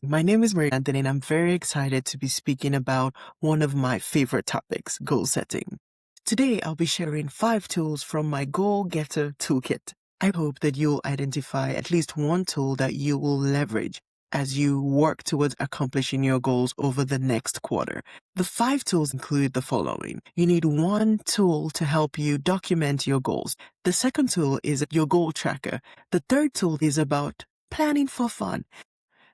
My name is Marie-Christin, and I'm very excited to be speaking about one of my favorite topics, goal setting. Today, I'll be sharing 5 tools from my Goal Getter Toolkit. I hope that you'll identify at least one tool that you will leverage as you work towards accomplishing your goals over the next quarter. The 5 tools include the following. You need one tool to help you document your goals. The second tool is your goal tracker. The third tool is about planning for fun.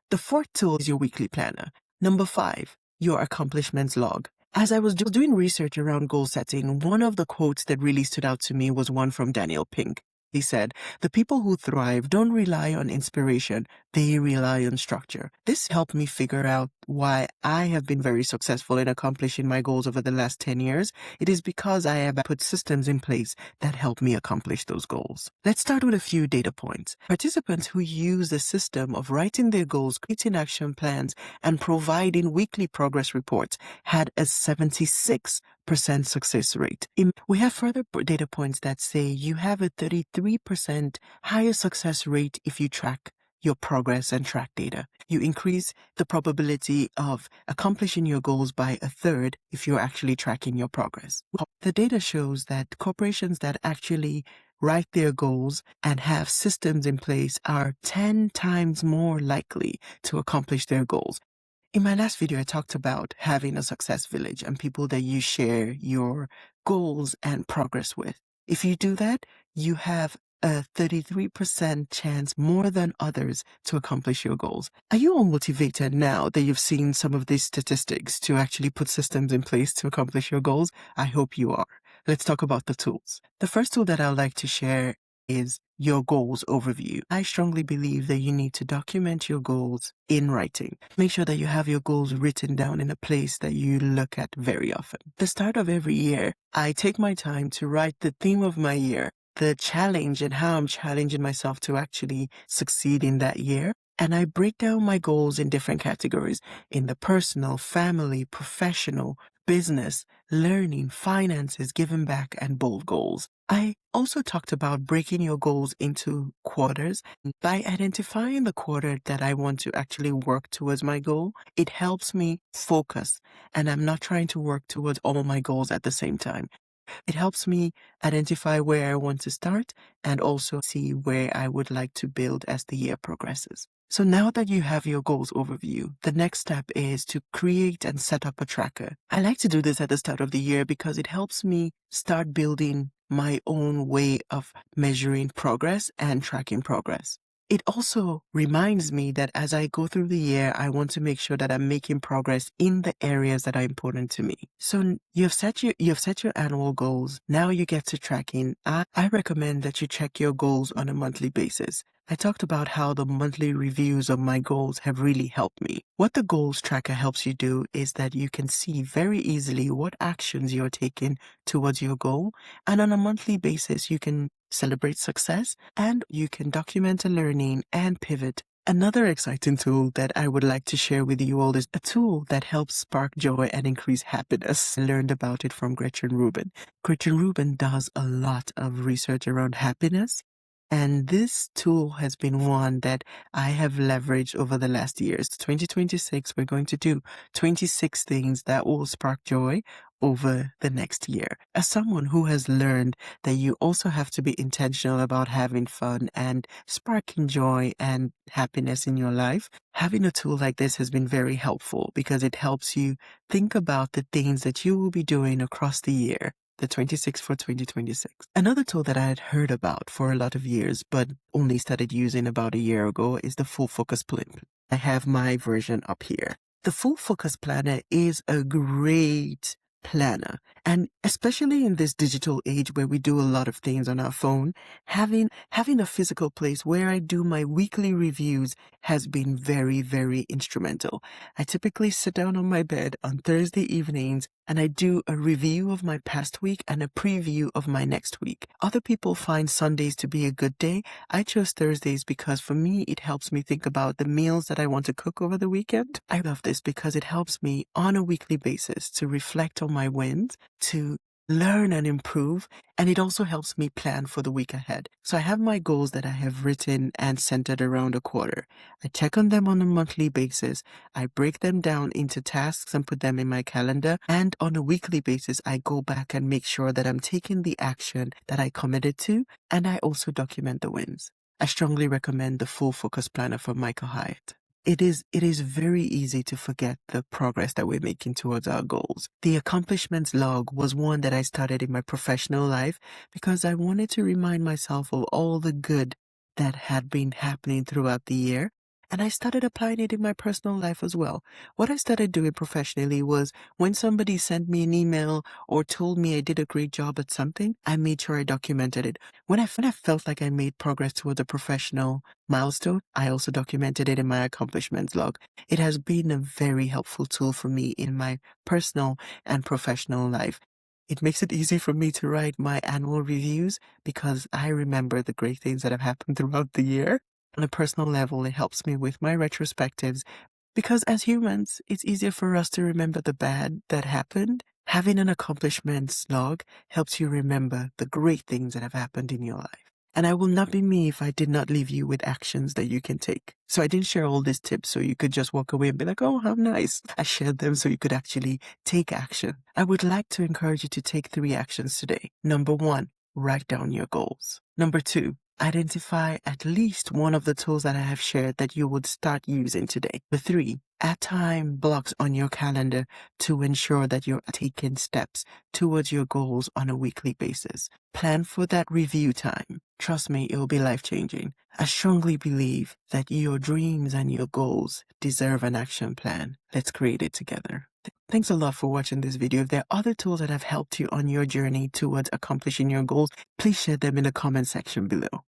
The fourth tool is your weekly planner. Number 5, your accomplishments log. As I was doing research around goal setting, one of the quotes that really stood out to me was one from Daniel Pink. He said, "The people who thrive don't rely on inspiration, they rely on structure." This helped me figure out why I have been very successful in accomplishing my goals over the last 10 years. It is because I have put systems in place that help me accomplish those goals. Let's start with a few data points. Participants who use the system of writing their goals, creating action plans, and providing weekly progress reports had a 76% success rate. We have further data points that say you have a 33% higher success rate if you track your progress and track data. You increase the probability of accomplishing your goals by a third if you're actually tracking your progress. The data shows that corporations that actually write their goals and have systems in place are 10 times more likely to accomplish their goals. In my last video, I talked about having a success village and people that you share your goals and progress with. If you do that, you have a 33% chance more than others to accomplish your goals. Are you all motivated now that you've seen some of these statistics to actually put systems in place to accomplish your goals? I hope you are. Let's talk about the tools. The first tool that I'd like to share is your goals overview. I strongly believe that you need to document your goals in writing. Make sure that you have your goals written down in a place that you look at very often. The start of every year, I take my time to write the theme of my year, the challenge and how I'm challenging myself to actually succeed in that year. And I break down my goals in different categories in the personal, family, professional, business, learning, finances, giving back, and bold goals. I also talked about breaking your goals into quarters. By identifying the quarter that I want to actually work towards my goal, it helps me focus, and I'm not trying to work towards all my goals at the same time. It helps me identify where I want to start and also see where I would like to build as the year progresses. So now that you have your goals overview, the next step is to create and set up a tracker. I like to do this at the start of the year because it helps me start building my own way of measuring progress and tracking progress. It also reminds me that as I go through the year, I want to make sure that I'm making progress in the areas that are important to me. So you've set your annual goals. Now you get to tracking. I recommend that you check your goals on a monthly basis. I talked about how the monthly reviews of my goals have really helped me. What the goals tracker helps you do is that you can see very easily what actions you're taking towards your goal. And on a monthly basis, you can celebrate success and you can document a learning and pivot. Another exciting tool that I would like to share with you all is a tool that helps spark joy and increase happiness. I learned about it from Gretchen Rubin. Gretchen Rubin does a lot of research around happiness. And this tool has been one that I have leveraged over the last years. 2026, we're going to do 26 things that will spark joy over the next year. As someone who has learned that you also have to be intentional about having fun and sparking joy and happiness in your life, having a tool like this has been very helpful because it helps you think about the things that you will be doing across the year. The 26 for 2026. Another tool that I had heard about for a lot of years, but only started using about a year ago is the Full Focus Planner. I have my version up here. The Full Focus Planner is a great planner. And especially in this digital age where we do a lot of things on our phone, having a physical place where I do my weekly reviews has been very, very instrumental. I typically sit down on my bed on Thursday evenings and I do a review of my past week and a preview of my next week. Other people find Sundays to be a good day. I chose Thursdays because for me, it helps me think about the meals that I want to cook over the weekend. I love this because it helps me on a weekly basis to reflect on my wins, to learn and improve, and it also helps me plan for the week ahead. So I have my goals that I have written and centered around a quarter. I check on them on a monthly basis. I break them down into tasks and put them in my calendar. And on a weekly basis, I go back and make sure that I'm taking the action that I committed to, and I also document the wins. I strongly recommend the Full Focus Planner from Michael Hyatt. It is very easy to forget the progress that we're making towards our goals. The accomplishments log was one that I started in my professional life because I wanted to remind myself of all the good that had been happening throughout the year. And I started applying it in my personal life as well. What I started doing professionally was when somebody sent me an email or told me I did a great job at something, I made sure I documented it. When I felt like I made progress towards a professional milestone, I also documented it in my accomplishments log. It has been a very helpful tool for me in my personal and professional life. It makes it easy for me to write my annual reviews because I remember the great things that have happened throughout the year. On a personal level, it helps me with my retrospectives because as humans, it's easier for us to remember the bad that happened. Having an accomplishments log helps you remember the great things that have happened in your life. And I will not be me if I did not leave you with actions that you can take. So I didn't share all these tips so you could just walk away and be like, oh, how nice. I shared them so you could actually take action. I would like to encourage you to take 3 actions today. Number 1, write down your goals. Number 2, identify at least one of the tools that I have shared that you would start using today. Number 3, add time blocks on your calendar to ensure that you're taking steps towards your goals on a weekly basis. Plan for that review time. Trust me, it will be life-changing. I strongly believe that your dreams and your goals deserve an action plan. Let's create it together. Thanks a lot for watching this video. If there are other tools that have helped you on your journey towards accomplishing your goals, please share them in the comment section below.